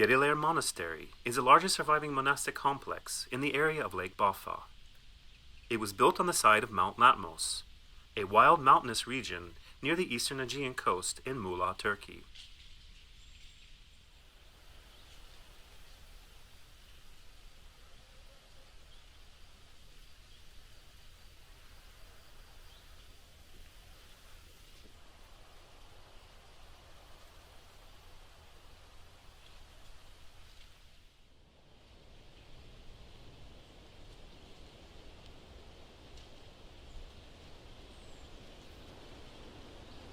Yedilair Monastery is the largest surviving monastic complex in the area of Lake Bafa. It was built on the side of Mount Latmos, a wild mountainous region near the eastern Aegean coast in Muğla, Turkey.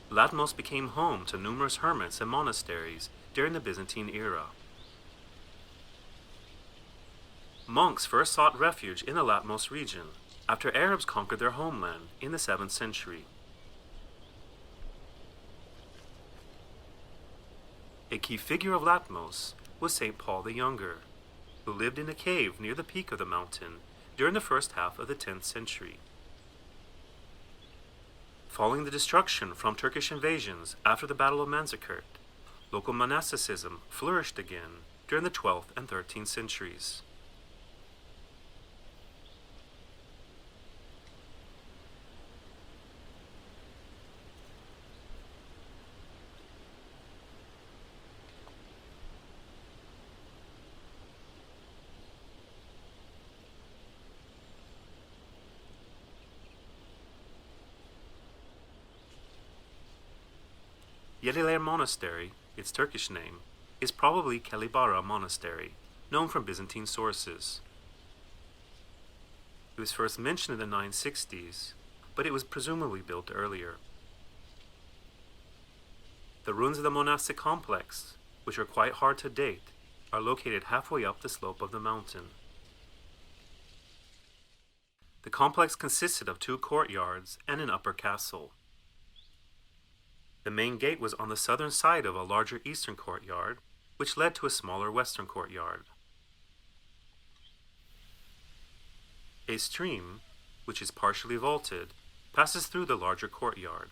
Latmos became home to numerous hermits and monasteries during the Byzantine era. Monks first sought refuge in the Latmos region after Arabs conquered their homeland in the 7th century. A key figure of Latmos was St. Paul the Younger, who lived in a cave near the peak of the mountain during the first half of the 10th century. Following the destruction from Turkish invasions after the Battle of Manzikert, local monasticism flourished again during the 12th and 13th centuries. Yedilair Monastery, its Turkish name, is probably Kalibara Monastery, known from Byzantine sources. It was first mentioned in the 960s, but it was presumably built earlier. The ruins of the monastic complex, which are quite hard to date, are located halfway up the slope of the mountain. The complex consisted of 2 courtyards and an upper castle. The main gate was on the southern side of a larger eastern courtyard, which led to a smaller western courtyard. A stream, which is partially vaulted, passes through the larger courtyard.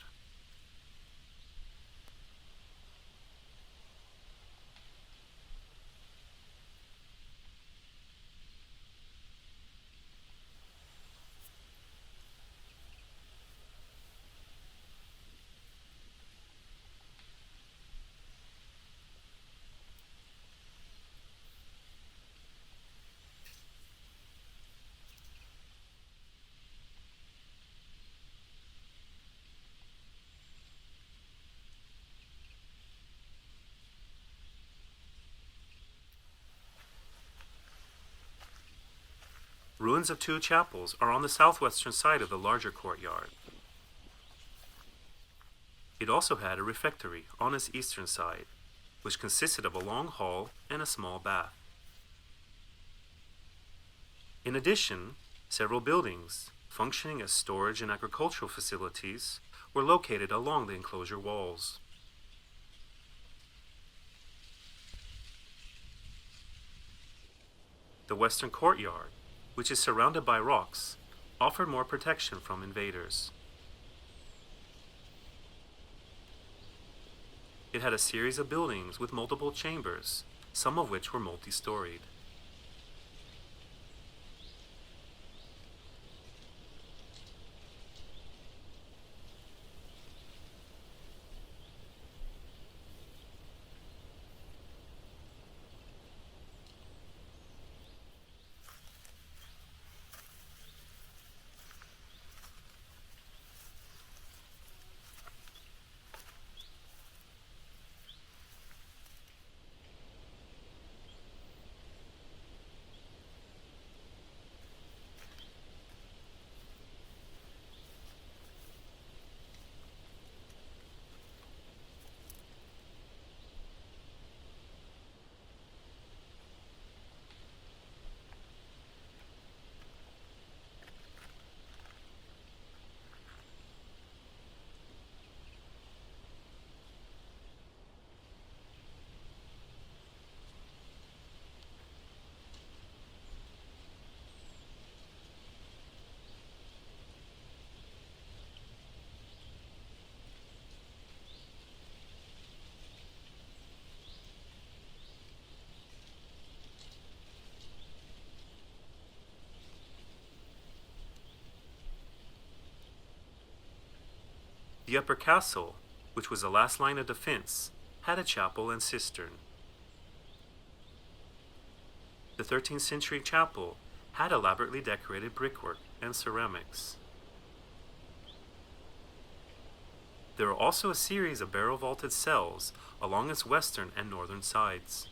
Ruins of 2 chapels are on the southwestern side of the larger courtyard. It also had a refectory on its eastern side, which consisted of a long hall and a small bath. In addition, several buildings, functioning as storage and agricultural facilities, were located along the enclosure walls. The western courtyard, which is surrounded by rocks, offered more protection from invaders. It had a series of buildings with multiple chambers, some of which were multi-storied. The upper castle, which was the last line of defense, had a chapel and cistern. The 13th century chapel had elaborately decorated brickwork and ceramics. There are also a series of barrel-vaulted cells along its western and northern sides.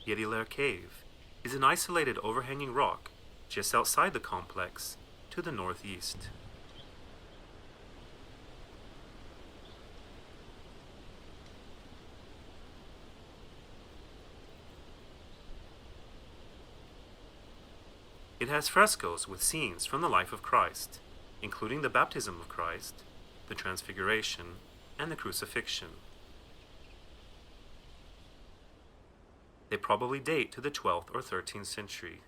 Yeti Lair Cave is an isolated overhanging rock just outside the complex to the northeast. It has frescoes with scenes from the life of Christ, including the baptism of Christ, the Transfiguration, and the Crucifixion. They probably date to the 12th or 13th century.